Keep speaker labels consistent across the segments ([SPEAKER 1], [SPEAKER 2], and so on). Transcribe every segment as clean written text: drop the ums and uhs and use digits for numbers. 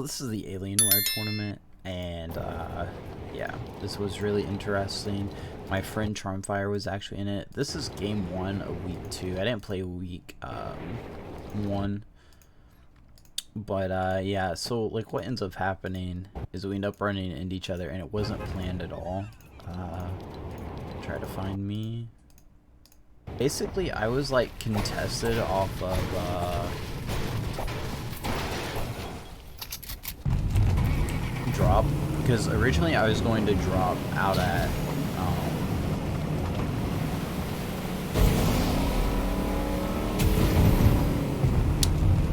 [SPEAKER 1] this is the Alienware tournament, and yeah, this was really interesting. My friend Charmfire was actually in it. This is game 1 of week 2. I didn't play week 1, but yeah, so like what ends up happening is we end up running into each other, and it wasn't planned at all. Try to find me. Basically, I was like contested off of drop, because originally I was going to drop out at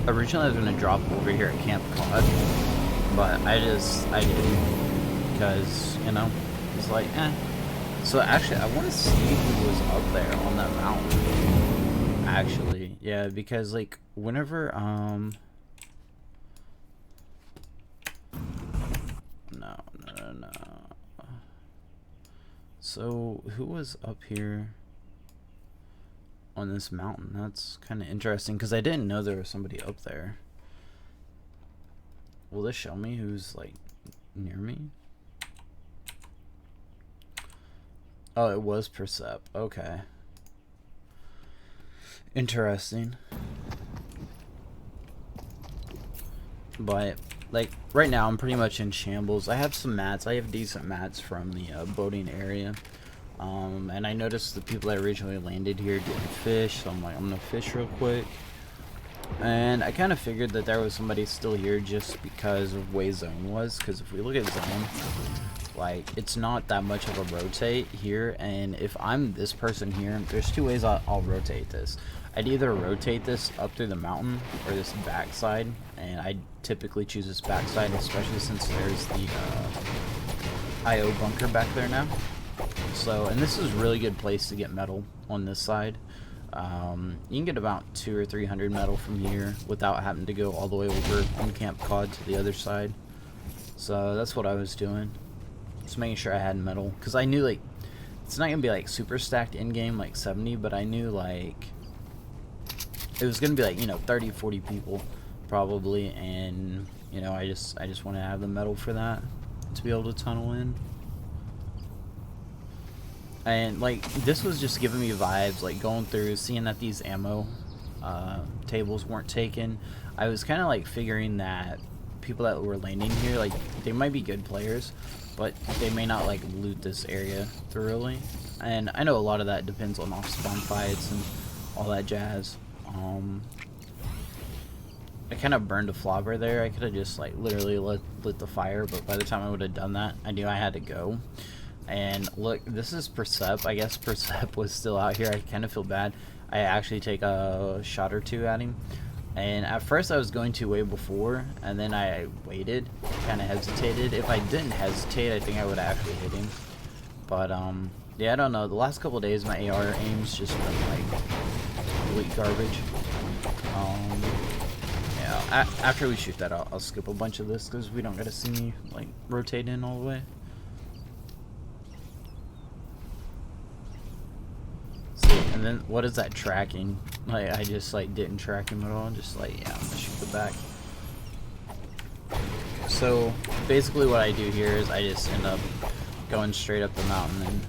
[SPEAKER 1] originally I was going to drop over here at Camp Cod, but I didn't, because, you know, it's like, So actually, I want to see who was up there on that mountain. Actually, yeah, because like whenever no. So who was up here on this mountain? That's kind of interesting, because I didn't know there was somebody up there. Will this show me who's like near me? Oh, it was Percep. Okay. Interesting. But, like, right now I'm pretty much in shambles. I have some mats. I have decent mats from the boating area. And I noticed the people that originally landed here didn't fish, so I'm like, I'm gonna fish real quick. And I kind of figured that there was somebody still here just because of way zone was, because if we look at zone, like, it's not that much of a rotate here, and if I'm this person here, there's two ways I'll rotate this. I'd either rotate this up through the mountain or this backside, and I typically choose this backside, especially since there's the IO bunker back there now. So, and this is a really good place to get metal on this side. You can get about 200 or 300 metal from here without having to go all the way over on Camp Cod to the other side. So that's what I was doing. Just making sure I had metal, because I knew like it's not gonna be like super stacked in game like 70, but I knew like it was gonna be like, you know, 30-40 people probably, and you know, I just want to have the metal for that to be able to tunnel in. And like this was just giving me vibes, like going through, seeing that these ammo tables weren't taken. I was kind of like figuring that people that were landing here, like, they might be good players, but they may not like loot this area thoroughly. And I know a lot of that depends on off spawn fights and all that jazz. I kind of burned a flobber there. I could have just like literally lit the fire, but by the time I would have done that, I knew I had to go. And look, this is Percep. I guess Percep was still out here. I kind of feel bad. I actually take a shot or two at him. And at first I was going to way before, and then I waited, kind of hesitated. If I didn't hesitate, I think I would actually hit him. But, yeah, I don't know. The last couple of days, my AR aim's just been, like, complete garbage. Yeah, after we shoot that, I'll skip a bunch of this, because we don't gotta see me, like, rotate in all the way. And then what is that tracking? Like, I just like didn't track him at all. Just like, yeah, I'm gonna shoot the back. So basically what I do here is I just end up going straight up the mountain, and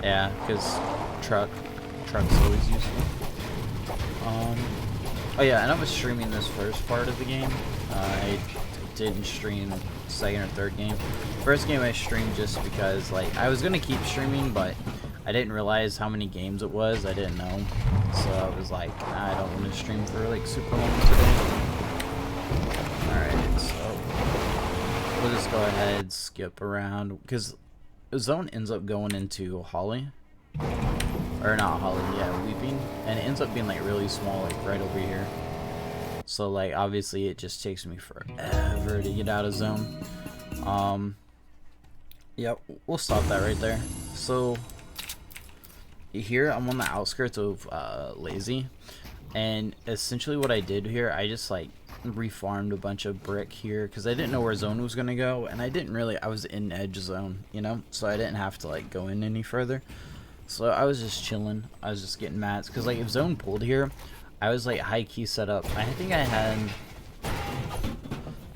[SPEAKER 1] yeah, because truck's always useful. Oh yeah, and I was streaming this first part of the game. I didn't stream second or third game. First game I streamed just because like I was gonna keep streaming, but I didn't realize how many games it was. I didn't know. So I was like, nah, I don't want to stream for like super long today. Alright, so we'll just go ahead, skip around, because the zone ends up going into Holly. Or not Holly, yeah, Weeping. And it ends up being like really small, like right over here. So like obviously it just takes me forever to get out of zone. Yeah, we'll stop that right there. So here I'm on the outskirts of Lazy, and essentially what I did here, I just like refarmed a bunch of brick here because I didn't know where zone was gonna go, and I was in edge zone, you know, so I didn't have to like go in any further. So I was just chilling. I was just getting mats because like if zone pulled here, I was like high key set up. I think I had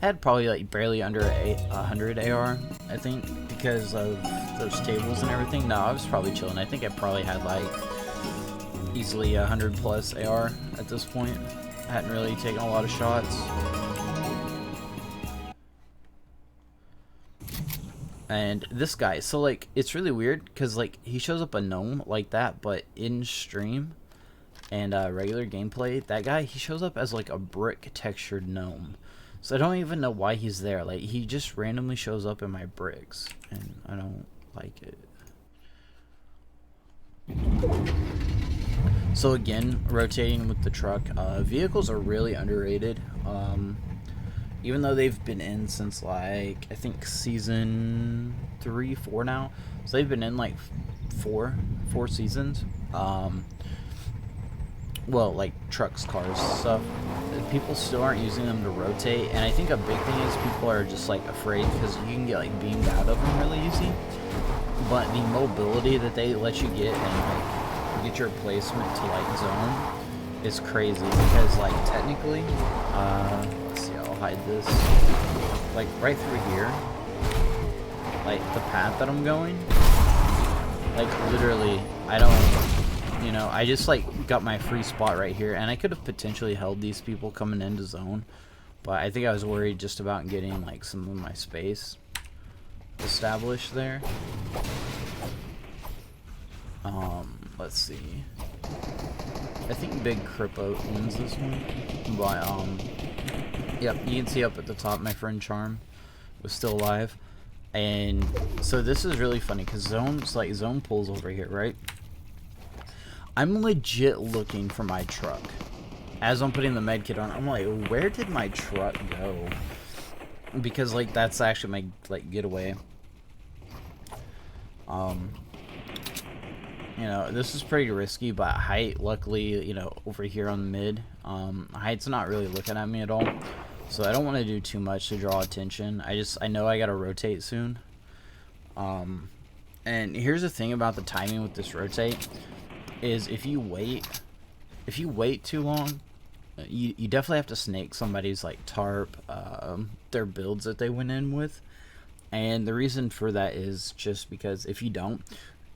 [SPEAKER 1] I had probably like barely under 100 AR, I think, because of those tables and everything. No, I was probably chilling. I think I probably had like easily 100 plus AR at this point. I hadn't really taken a lot of shots. And this guy, so like it's really weird because like he shows up a gnome like that, but in stream and regular gameplay, that guy, he shows up as like a brick textured gnome. So I don't even know why he's there. Like, he just randomly shows up in my bricks, and I don't like it. So again, rotating with the truck, vehicles are really underrated. Even though they've been in since like, I think season 3, 4 now. So they've been in like four seasons. Well, like trucks, cars, stuff. People still aren't using them to rotate, and I think a big thing is people are just like afraid because you can get like beamed out of them really easy. But the mobility that they let you get and like get your placement to like zone is crazy because like technically, let's see, I'll hide this. Like right through here, like the path that I'm going, like literally, I don't. You know, I just like got my free spot right here, and I could have potentially held these people coming into zone, but I think I was worried just about getting like some of my space established there. Let's see. I think Big Crippo wins this one, but yep, you can see up at the top my friend Charm was still alive, and so this is really funny because zone pulls over here, right? I'm legit looking for my truck. As I'm putting the med kit on, I'm like, where did my truck go? Because like that's actually my like getaway. You know, this is pretty risky, but height, luckily, you know, over here on the mid, height's not really looking at me at all. So I don't want to do too much to draw attention. I know I gotta rotate soon. And here's the thing about the timing with this rotate. Is if you wait too long, you definitely have to snake somebody's like tarp, their builds that they went in with, and the reason for that is just because if you don't,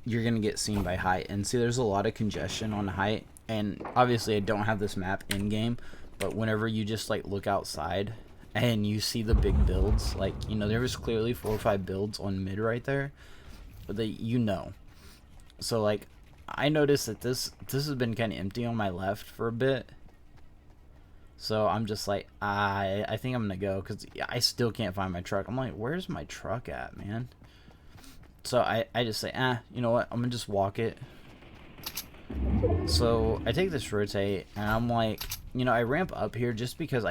[SPEAKER 1] you're gonna get seen by height. And see, there's a lot of congestion on height, and obviously I don't have this map in game, but whenever you just like look outside and you see the big builds, like, you know, there was clearly 4 or 5 builds on mid right there, but you know, so like I noticed that this has been kind of empty on my left for a bit, so I'm just like, I think I'm gonna go because I still can't find my truck. I'm like, where's my truck at, man? So I just say, you know what, I'm gonna just walk it. So I take this rotate and I'm like, you know, I ramp up here just because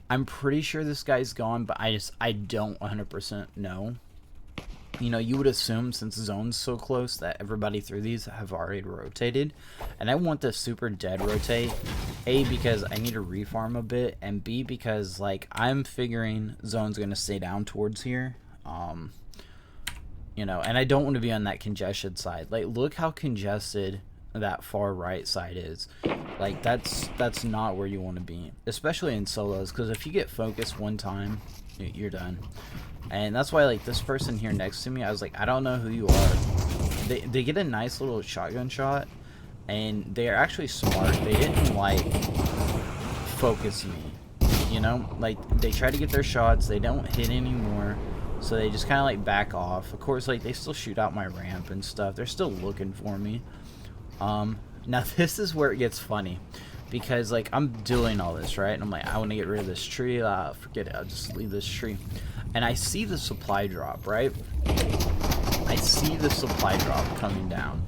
[SPEAKER 1] I'm pretty sure this guy's gone, but I don't 100% know. You know, you would assume since zone's so close that everybody through these have already rotated, and I want this super dead rotate, A, because I need to refarm a bit, and B, because like I'm figuring zone's gonna stay down towards here, you know, and I don't want to be on that congested side. Like, look how congested that far right side is. Like, that's not where you want to be, especially in solos, because if you get focused one time, you're done. And that's why, like, this person here next to me, I was like, I don't know who you are. They get a nice little shotgun shot, and they are actually smart. They didn't, like, focus me, you know? Like, they try to get their shots. They don't hit anymore, so they just kind of, like, back off. Of course, like, they still shoot out my ramp and stuff. They're still looking for me. Now, this is where it gets funny. Because, like, I'm doing all this, right? And I'm like, I want to get rid of this tree. Forget it. I'll just leave this tree. And I see the supply drop, right? I see the supply drop coming down.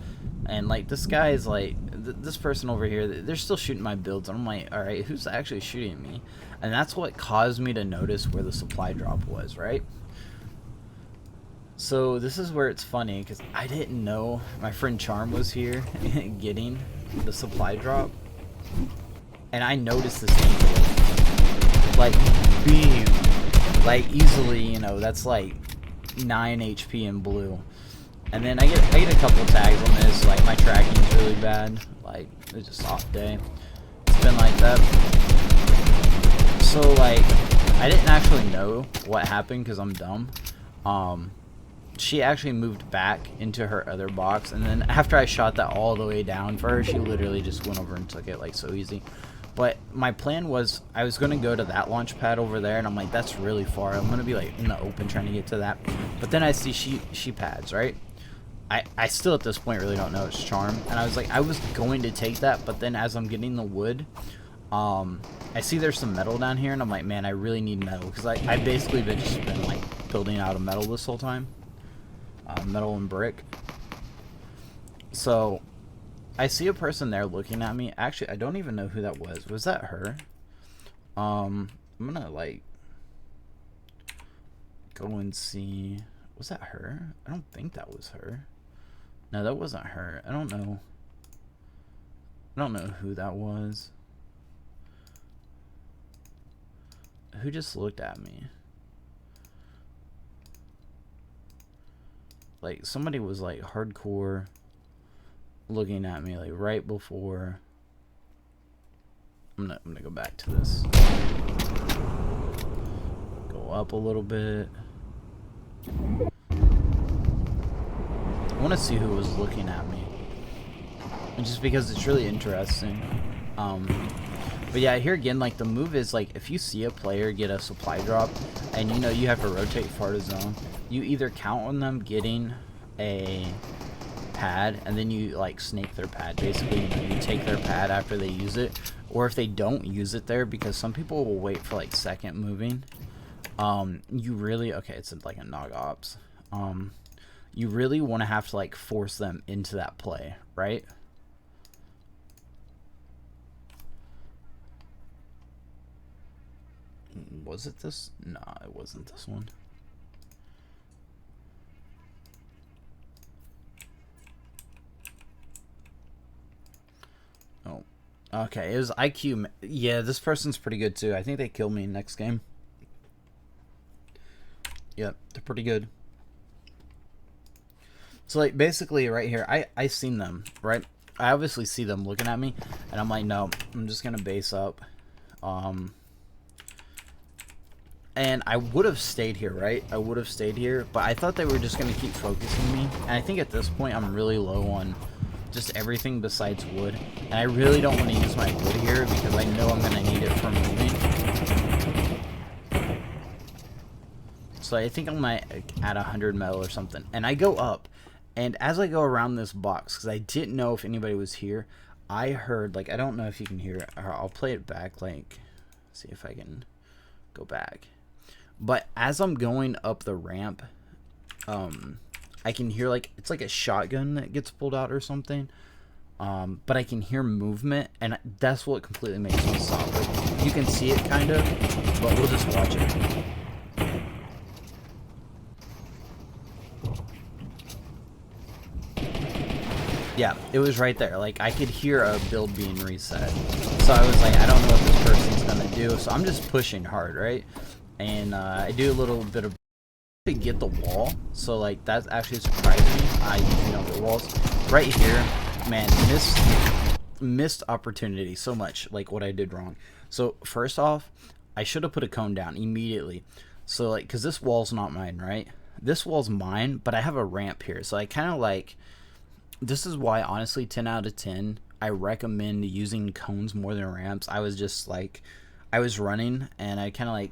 [SPEAKER 1] And, like, this guy is, like, this person over here, they're still shooting my builds. And I'm like, all right, who's actually shooting me? And that's what caused me to notice where the supply drop was, right? So this is where it's funny, because I didn't know my friend Charm was here getting the supply drop. And I noticed this thing, like, beam, like, easily, you know, that's like 9 HP in blue. And then I get a couple tags on this, like, my tracking's really bad, like, it's just off day. It's been like that. So, like, I didn't actually know what happened because I'm dumb. She actually moved back into her other box, and then after I shot that all the way down for her, she literally just went over and took it like so easy. But my plan was I was going to go to that launch pad over there, and I'm like, that's really far. I'm going to be like in the open trying to get to that. But then I see she pads, right? I still at this point really don't know it's Charm, and I was like, I was going to take that, but then as I'm getting the wood, I see there's some metal down here, and I'm like, man, I really need metal, because I basically just been like building out of metal this whole time. Metal and brick. So I see a person there looking at me. Actually, I don't even know who that was. Was that her? I'm gonna like go and see. Was that her? I don't think that was her. No, that wasn't her. I don't know. I don't know who that was. Who just looked at me? Like, somebody was like hardcore looking at me like right before. I'm gonna go back to this. Go up a little bit. I want to see who was looking at me, and just because it's really interesting. But yeah, here again, like the move is like if you see a player get a supply drop, and you know you have to rotate far to zone, you either count on them getting a pad, and then you like snake their pad. Basically, you take their pad after they use it, or if they don't use it there, because some people will wait for like second moving. You really it's like a nog ops. You really want to have to like force them into that play, right? Was it this? No, it wasn't this one. Oh, okay. It was IQ. Yeah, this person's pretty good too. I think they kill me next game. Yep, they're pretty good. So like basically right here, I seen them, right? I obviously see them looking at me, and I'm like, no, I'm just gonna base up. And I would have stayed here, right? I would have stayed here, but I thought they were just gonna keep focusing me. And I think at this point I'm really low on just everything besides wood, and I really don't want to use my wood here because I know I'm gonna need it for moving. So I think I'm at 100 metal or something, and I go up, and as I go around this box, because I didn't know if anybody was here, I heard, like, I don't know if you can hear it, or I'll play it back, like, see if I can go back. But as I'm going up the ramp, I can hear, like, it's like a shotgun that gets pulled out or something. But I can hear movement, and that's what completely makes me stop. Like, you can see it kind of, but we'll just watch it. Yeah, it was right there. Like, I could hear a build being reset. So I was like, I don't know what this person's gonna do. So I'm just pushing hard, right? And I do a little bit of to get the wall. So like that's actually surprising me. The walls right here, man, missed opportunity so much, like what I did wrong. So first off, I should have put a cone down immediately. So like, cause this wall's not mine, right? This wall's mine, but I have a ramp here. So I kind of like, this is why honestly 10 out of 10 I recommend using cones more than ramps. I was just like, I was running and I kind of like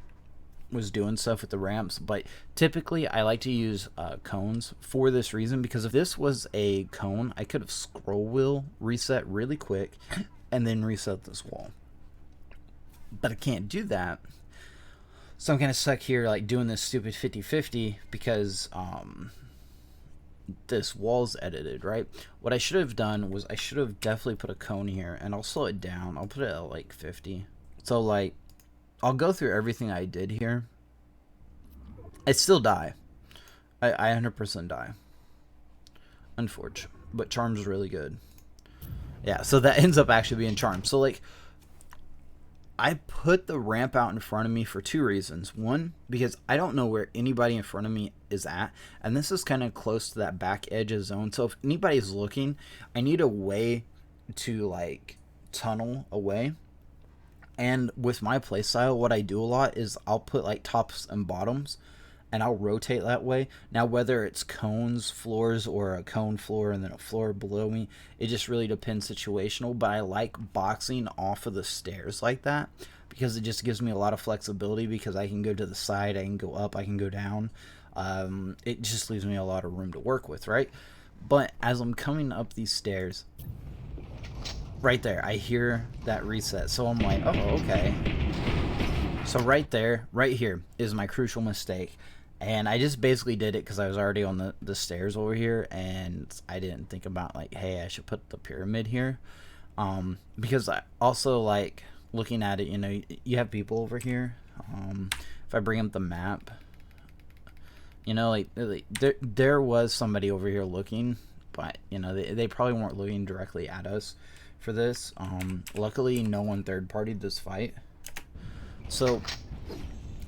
[SPEAKER 1] was doing stuff with the ramps, but typically I like to use cones for this reason, because if this was a cone, I could have scroll wheel reset really quick and then reset this wall, but I can't do that. So I'm kind of stuck here like doing this stupid 50-50 because this wall's edited, right? What I should have done was I should have definitely put a cone here, and I'll slow it down. I'll put it at like 50. So like I'll go through everything I did here. I still die. I 100% die. Unfortunate. But Charm's really good. Yeah, so that ends up actually being Charm. So like I put the ramp out in front of me for two reasons. One, because I don't know where anybody in front of me is at, and this is kind of close to that back edge of zone. So if anybody's looking, I need a way to like tunnel away. And with my playstyle, what I do a lot is I'll put like tops and bottoms, and I'll rotate that way. Now, whether it's cones, floors, or a cone floor and then a floor below me, it just really depends situational. But I like boxing off of the stairs like that because it just gives me a lot of flexibility, because I can go to the side, I can go up, I can go down. It just leaves me a lot of room to work with, right? But as I'm coming up these stairs, right there, I hear that reset. So I'm like, oh, okay. So right there, right here, is my crucial mistake. And I just basically did it because I was already on the stairs over here, and I didn't think about, like, hey, I should put the pyramid here. Because I also, like, looking at it, you know, you have people over here. If I bring up the map, you know, like there was somebody over here looking, but, you know, they probably weren't looking directly at us for this. Luckily, no one third-partied this fight. So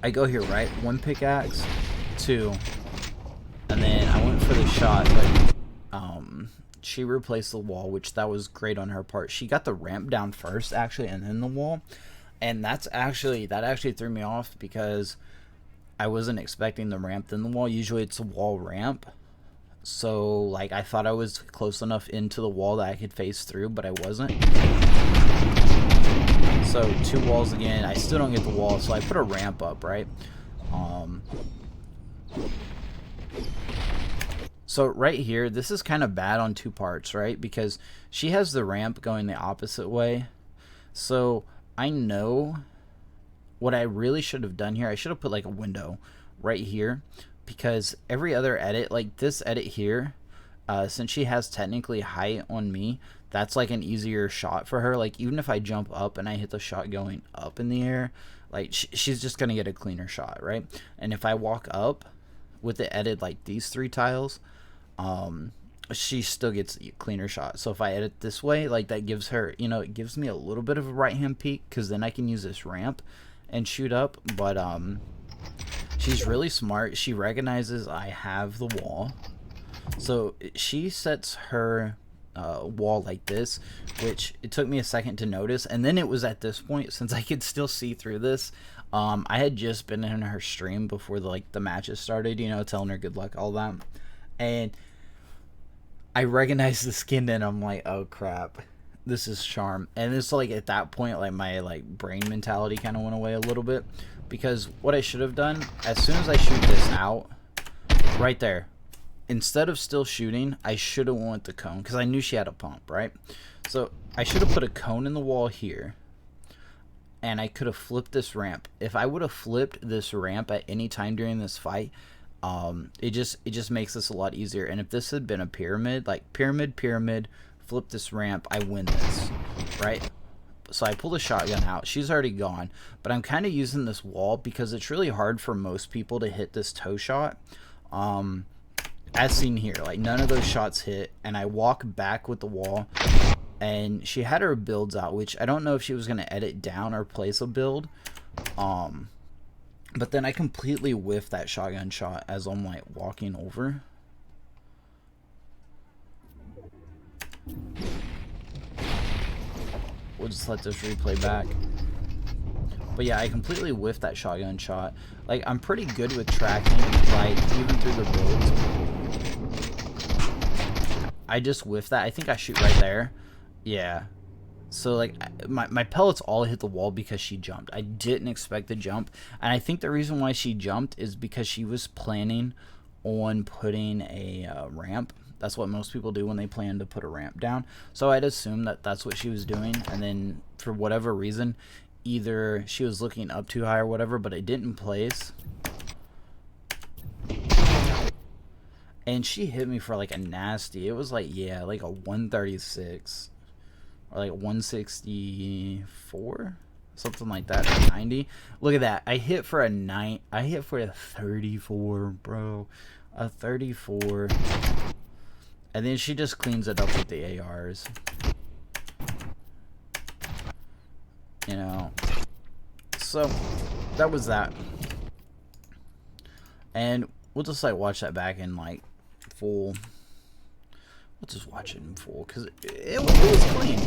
[SPEAKER 1] I go here, right? 1 pickaxe, 2, and then I went for the shot, but she replaced the wall, which that was great on her part. She got the ramp down first, actually, and then the wall, and that actually threw me off because I wasn't expecting the ramp then the wall. Usually it's a wall ramp. So, like, I thought I was close enough into the wall that I could face through, but I wasn't. So 2 walls again. I still don't get the wall, so I put a ramp up, right? So right here, this is kind of bad on 2 parts, right? Because she has the ramp going the opposite way. So I know what I really should have done here. I should have put like a window right here, because every other edit, like this edit here, since she has technically height on me, that's like an easier shot for her. Like, even if I jump up and I hit the shot going up in the air, like she's just gonna get a cleaner shot, right? And if I walk up with the edit like these 3 tiles, she still gets a cleaner shot. So if I edit this way, like, that gives her, you know, it gives me a little bit of a right hand peek, because then I can use this ramp and shoot up. But she's really smart. She recognizes I have the wall, so she sets her wall like this, which it took me a second to notice. And then it was at this point, since I could still see through this, I had just been in her stream before the matches started, you know, telling her good luck, all that, and I recognized the skin, and I'm like, oh crap, this is Charm. And it's like, at that point, like, my brain mentality kind of went away a little bit, because what I should have done, as soon as I shoot this out right there, instead of still shooting, I should have went the cone, because I knew she had a pump, right? So I should have put a cone in the wall here, and I could have flipped this ramp. If I would have flipped this ramp at any time during this fight, it just makes this a lot easier. And if this had been a pyramid, like pyramid, flip this ramp, I win this, right? So I pull the shotgun out. She's already gone, but I'm kind of using this wall because it's really hard for most people to hit this toe shot. As seen here, like, none of those shots hit, and I walk back with the wall, and she had her builds out, which I don't know if she was going to edit down or place a build. But then I completely whiffed that shotgun shot as I'm, like, walking over. We'll just let this replay back. But yeah, I completely whiffed that shotgun shot. Like, I'm pretty good with tracking, like, even through the builds. I just whiffed that. I think I shoot right there. Yeah. So, like, my pellets all hit the wall because she jumped. I didn't expect the jump. And I think the reason why she jumped is because she was planning on putting a ramp. That's what most people do when they plan to put a ramp down. So I'd assume that that's what she was doing. And then, for whatever reason, either she was looking up too high or whatever, but it didn't place. And she hit me for, like, a nasty. It was, like, yeah, like a 136. Or like 164, something like that, or 90. Look at that. I hit for a 34, bro. A 34. And then she just cleans it up with the ARs. You know. So that was that. And we'll just, like, watch that back in, like, full. We'll just watch it in full, because it was clean.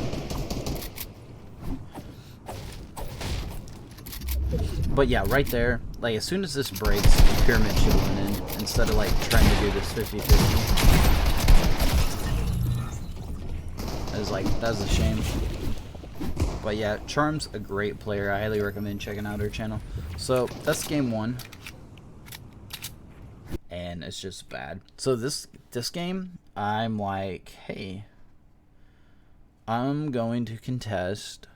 [SPEAKER 1] But yeah, right there, like as soon as this breaks, the pyramid should have went in instead of like trying to do this 50-50. That's a shame. But yeah, Charm's a great player. I highly recommend checking out her channel. So that's game 1. And it's just bad. So this game, I'm like, hey, I'm going to contest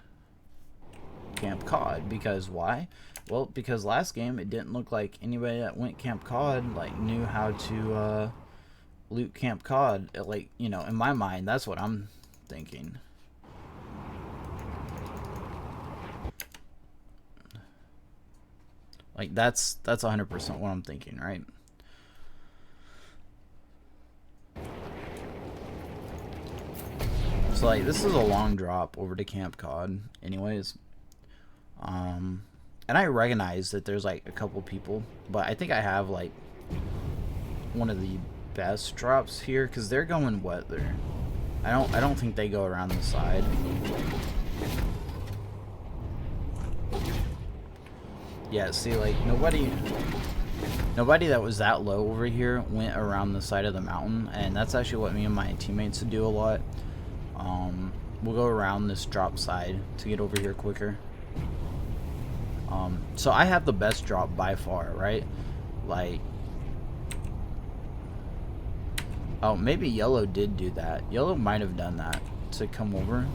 [SPEAKER 1] Camp Cod. Because why? Well, because last game it didn't look like anybody that went Camp Cod like knew how to loot Camp Cod. Like, you know, in my mind, that's what I'm thinking. Like that's 100% what I'm thinking, right? So like this is a long drop over to Camp Cod anyways. And I recognize that there's like a couple people, but I think I have like one of the best drops here because they're going what there. I don't think they go around the side. Yeah, see, like nobody that was that low over here went around the side of the mountain, and that's actually what me and my teammates do a lot. We'll go around this drop side to get over here quicker. So I have the best drop by far, right? Like, oh, maybe yellow did do that. Yellow might have done that to come over,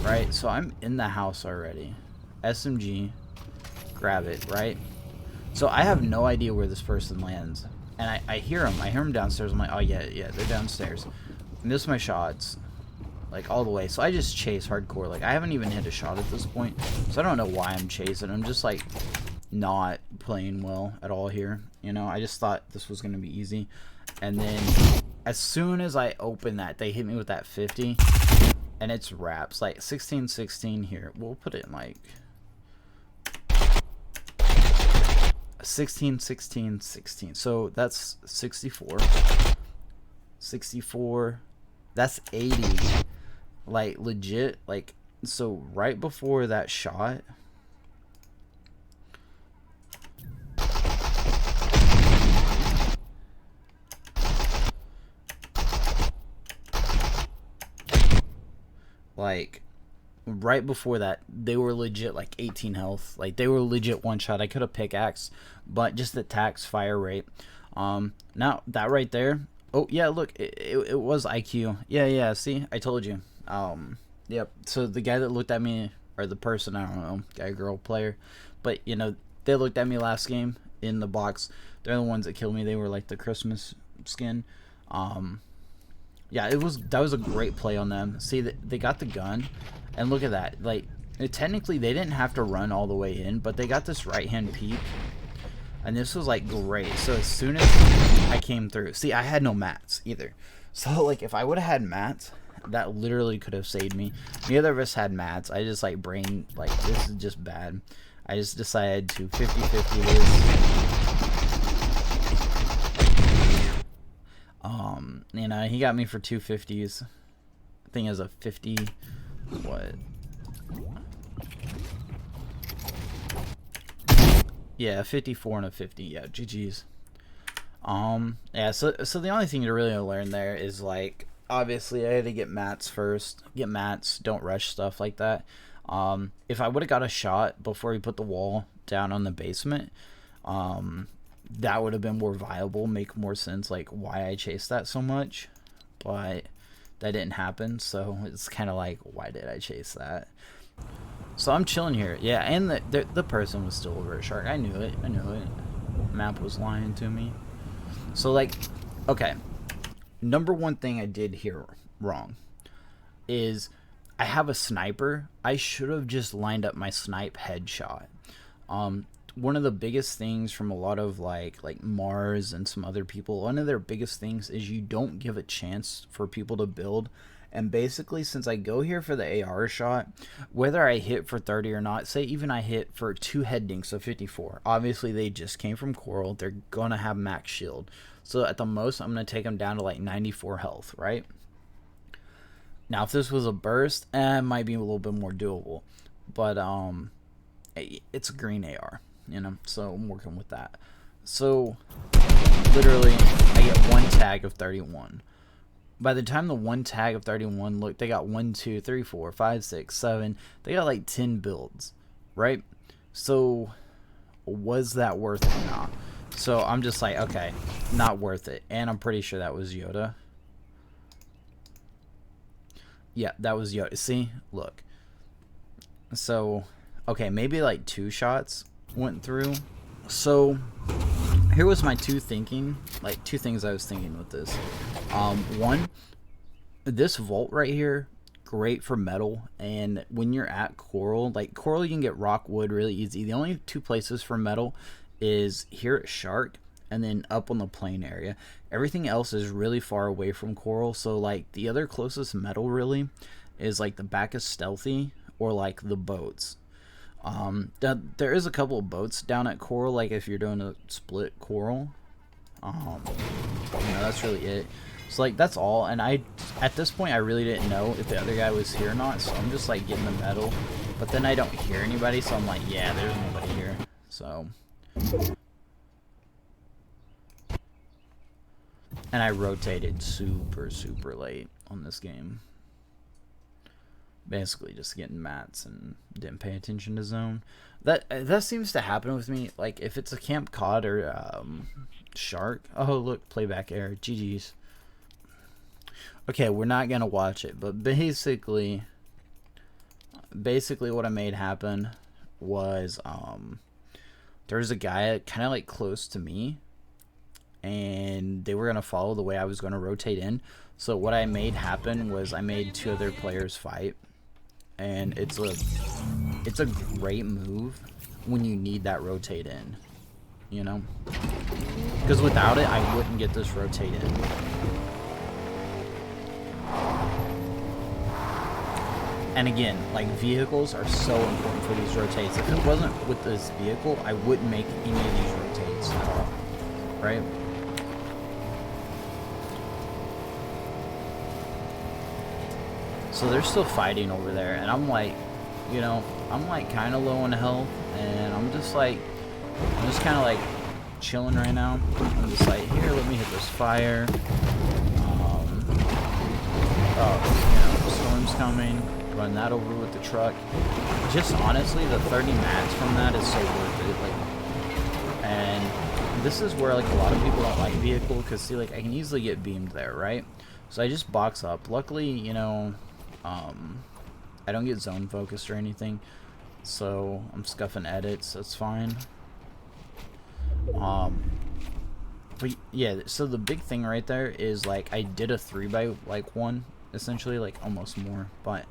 [SPEAKER 1] right? So I'm in the house already. SMG, grab it, right? So I have no idea where this person lands, and I hear him downstairs. I'm like, oh yeah, they're downstairs. Miss my shots like all the way, so I just chase hardcore. Like I haven't even hit a shot at this point, so I don't know why I'm chasing. I'm just like not playing well at all here, you know. I just thought this was gonna be easy, and then as soon as I open that, they hit me with that 50, and it's wraps. Like 16-16 here. We'll put it in like 16-16-16. So that's 64. That's 80. Like legit, like, so right before that shot, like right before that, they were legit like 18 health. Like they were legit one shot. I could have pickaxed, but just the tax fire rate. Now that right there, oh yeah, look, it was IQ. Yeah, see, I told you. Yep. So the guy that looked at me, or the person, I don't know, guy, girl, player, but you know, they looked at me last game in the box. They're the ones that killed me. They were like the Christmas skin. Yeah, that was a great play on them. See, they got the gun, and look at that. Like, technically they didn't have to run all the way in, but they got this right hand peek, and this was like great. So as soon as I came through, see, I had no mats either. So like if I would have had mats, that literally could have saved me. Neither of us had mats. I just like this is just bad. I just decided to 50-50 this. You know, he got me for 250s. I think it was a 50. What? Yeah, 54 and a 50. Yeah, GG's. Yeah. So the only thing to really learn there is like, obviously I had to get mats first. Get mats. Don't rush stuff like that. If I would have got a shot before he put the wall down on the basement, that would have been more viable, make more sense, like why I chased that so much, but that didn't happen. So it's kind of like, why did I chase that? So I'm chilling here. Yeah, and the person was still over at Shark. I knew it. Map was lying to me. So like, okay, number one thing I did here wrong is I have a sniper. I should have just lined up my snipe headshot. One of the biggest things from a lot of like Mars and some other people, one of their biggest things is you don't give a chance for people to build. And basically, since I go here for the AR shot, whether I hit for 30 or not, say even I hit for 2 head dinks of 54, obviously they just came from Coral, they're gonna have max shield, so at the most I'm gonna take them down to like 94 health, right? Now if this was a burst, it might be a little bit more doable, but it's a green AR, you know, so I'm working with that. So literally I get one tag of 31. By the time the one tag of 31, look, they got 1, 2, 3, 4, 5, 6, 7. They got like 10 builds, right? So was that worth it or not? So I'm just like, okay, not worth it. And I'm pretty sure that was Yoda. Yeah, that was Yoda. See, look. So, okay, maybe like 2 shots went through. So here was my two things I was thinking with this. One, this vault right here, great for metal, and when you're at coral, like coral you can get rock, wood really easy. The only 2 places for metal is here at shark and then up on the plain area. Everything else is really far away from coral, so like the other closest metal really is like the back of stealthy or like the boats. There is a couple of boats down at coral, like if you're doing a split coral. That's really it. So like that's all, and at this point I really didn't know if the other guy was here or not, so I'm just like getting the metal, but then I don't hear anybody, so I'm like, yeah, there's nobody here. So, and I rotated super late on this game, basically just getting mats and didn't pay attention to zone. That seems to happen with me, like if it's a camp cod or shark. Oh look, playback error, GG's. Okay, we're not gonna watch it, but basically what I made happen was there's a guy kind of like close to me, and they were gonna follow the way I was gonna rotate in. So what I made happen was I made 2 other players fight, and it's a great move when you need that rotate in, you know, because without it I wouldn't get this rotate in. And again, like vehicles are so important for these rotates. If it wasn't with this vehicle, I wouldn't make any of these rotates at all, right? So they're still fighting over there, and I'm like, you know, I'm like kind of low on health, and I'm just kind of like chilling right now. I'm just like, here, let me hit this fire. Storm's coming. Run that over with the truck. Just honestly, the 30 mats from that is so worth it. Like, and this is where like a lot of people don't like vehicle, because see, like I can easily get beamed there, right? So I just box up. Luckily, you know, I don't get zone focused or anything, so I'm scuffing edits. That's fine. But yeah, so the big thing right there is like I did a 3x1. Essentially, like almost more, but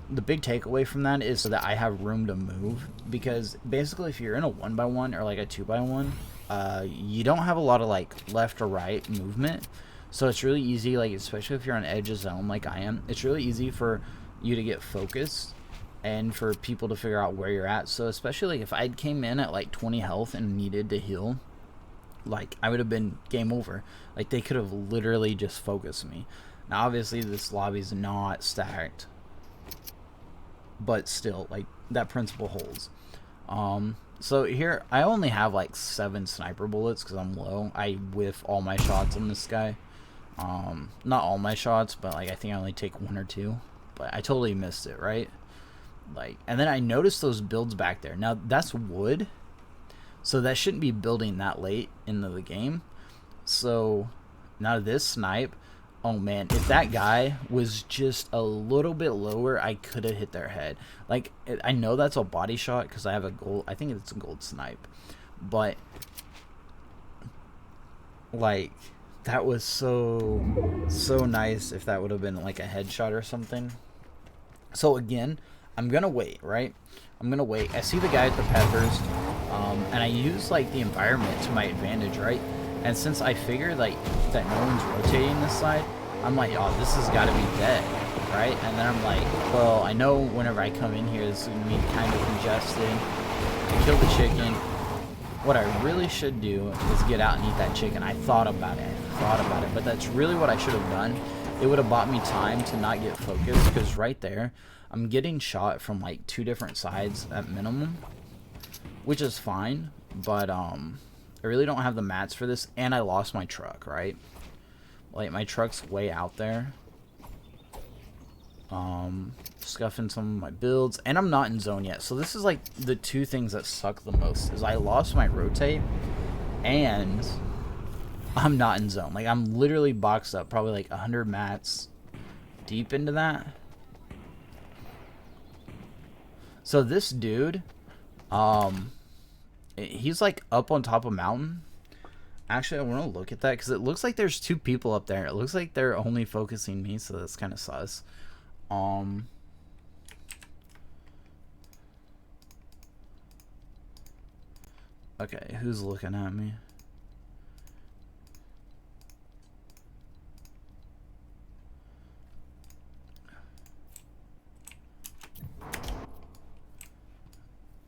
[SPEAKER 1] the big takeaway from that is so that I have room to move, because basically if you're in a 1x1 or like a 2x1, you don't have a lot of like left or right movement, so it's really easy, like especially if you're on edge of zone like I am, it's really easy for you to get focused and for people to figure out where you're at. So especially like if I came in at like 20 health and needed to heal, like I would have been game over. Like they could have literally just focused me. Now obviously this lobby's not stacked, but still, like that principle holds. So here I only have like 7 sniper bullets because I'm low. I whiff all my shots on this guy. Not all my shots, but like I think I only take 1 or 2. But I totally missed it, right? Like, and then I noticed those builds back there. Now that's wood, so that shouldn't be building that late into the game. So now this snipe, oh man, if that guy was just a little bit lower, I could have hit their head. Like, I know that's a body shot because I have a gold, I think it's a gold snipe, but like that was so nice if that would have been like a headshot or something. So again, I'm gonna wait, right? I'm gonna wait. I see the guy at the peppers, and I use like the environment to my advantage, right? And since I figured like that no one's rotating this side, I'm like, oh, this has got to be dead, right? And then I'm like, well, I know whenever I come in here, this is gonna be kind of congested. I kill the chicken. What I really should do is get out and eat that chicken. I thought about it, but that's really what I should have done, it would have bought me time to not get focused, because right there, I'm getting shot from like 2 different sides at minimum, which is fine, but I really don't have the mats for this, and I lost my truck, right? Like, my truck's way out there. Scuffing some of my builds, and I'm not in zone yet, so this is like the 2 things that suck the most, is I lost my rotate, and I'm not in zone. Like, I'm literally boxed up probably like 100 mats deep into that. So this dude, he's like up on top of a mountain. Actually, I want to look at that, because it looks like there's 2 people up there. It looks like they're only focusing me, so that's kind of sus. Okay, who's looking at me?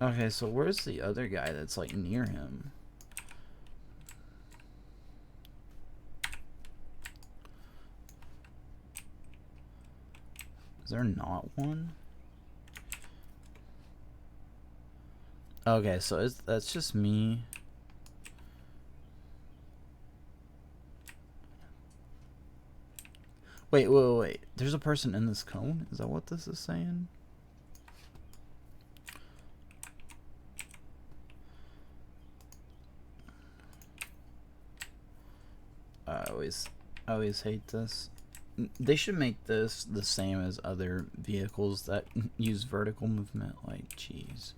[SPEAKER 1] Okay, so where's the other guy that's like near him? Is there not one? Okay, so that's just me. Wait. There's a person in this cone? Is that what this is saying? I always hate this. They should make this the same as other vehicles that use vertical movement. Like, jeez.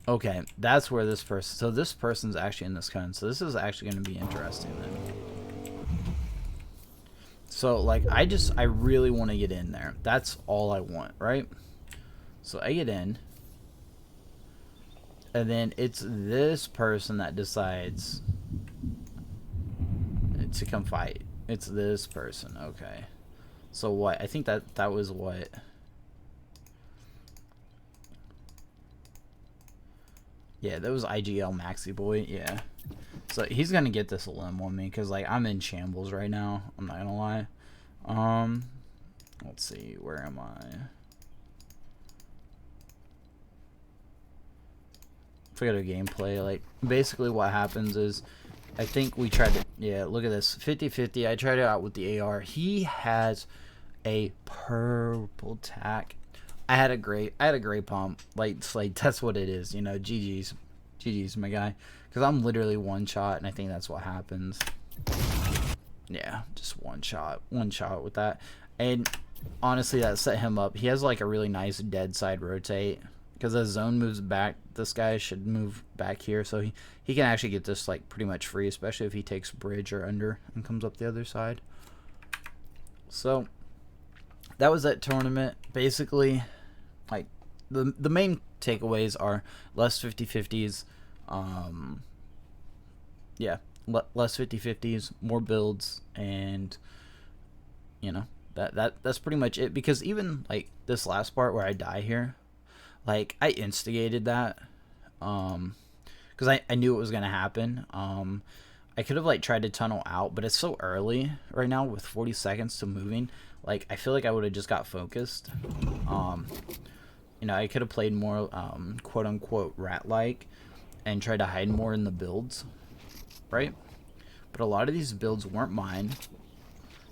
[SPEAKER 1] Okay, that's where this person... So this person's actually in this cone. So this is actually going to be interesting then. So, like, I really want to get in there. That's all I want, right? So I get in. And then it's this person that decides to come fight. It's this person. Okay. So what? I think that was what... Yeah, that was IGL Maxi Boy. Yeah. So he's going to get this limb on me, because, like, I'm in shambles right now. I'm not going to lie. Let's see. Where am I? Forget a gameplay. Like, basically what happens is, I think we tried to... Yeah, look at this. 50-50. I tried it out with the AR. He has a purple tack. I had a great pump. Like, it's like, that's what it is, you know. GG's, my guy. Because I'm literally one shot, and I think that's what happens. Yeah, just one shot with that. And honestly, that set him up. He has like a really nice dead side rotate, because as zone moves back, this guy should move back here, so he can actually get this like pretty much free, especially if he takes bridge or under and comes up the other side. So that was that tournament. Basically, like, the main takeaways are less 50-50s, yeah, less 50-50s, more builds, and you know, that's pretty much it. Because even like this last part where I die here, like, I instigated that, because I knew it was gonna happen. I could have like tried to tunnel out, but it's so early right now with 40 seconds to moving. Like, I feel like I would have just got focused. You know, I could have played more quote unquote rat-like and tried to hide more in the builds, right? But a lot of these builds weren't mine.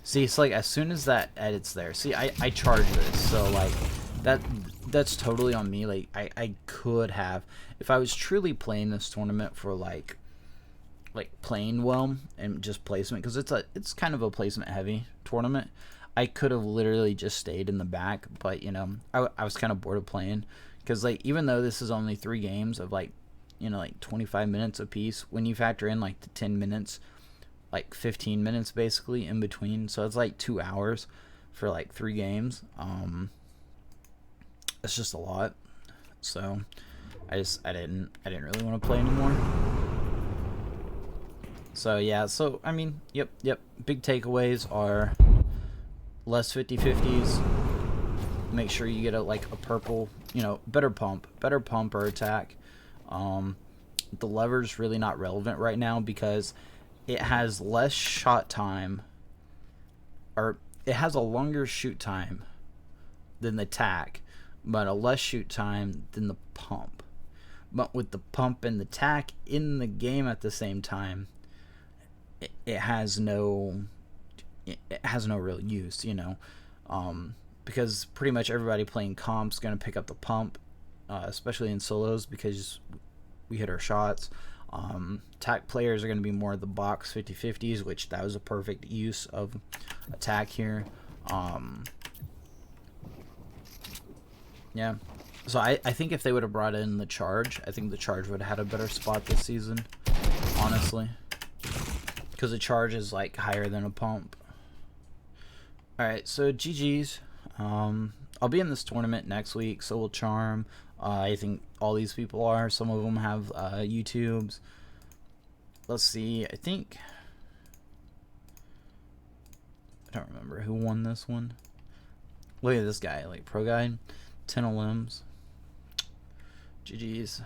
[SPEAKER 1] See, it's like as soon as that edit's there. See, I charged this, so like that's totally on me. Like, I could have, if I was truly playing this tournament for like playing well and just placement, because it's kind of a placement heavy tournament, I could have literally just stayed in the back. But you know, I was kind of bored of playing, because like, even though this is only 3 games of like, you know, like 25 minutes apiece, when you factor in like the 10 minutes, like 15 minutes basically in between, so it's like 2 hours for like 3 games. It's just a lot. So I didn't really want to play anymore. So yeah, so I mean, yep, big takeaways are less 50-50s, make sure you get a purple, you know, better pump or attack. The lever's really not relevant right now, because it has less shot time, or it has a longer shoot time than the tack, but a less shoot time than the pump. But with the pump and the tack in the game at the same time, it has no real use, you know, because pretty much everybody playing comp's gonna pick up the pump, especially in solos, because we hit our shots. Tack players are going to be more the box 50-50s, which that was a perfect use of attack here. Yeah, so I think if they would have brought in the charge, I think the charge would have had a better spot this season, honestly, because the charge is like higher than a pump. Alright, so GG's. I'll be in this tournament next week, so will Charm. I think all these people are. Some of them have YouTubes. Let's see. I think... I don't remember who won this one. Look at this guy, like pro guide. 10 limbs. GG's.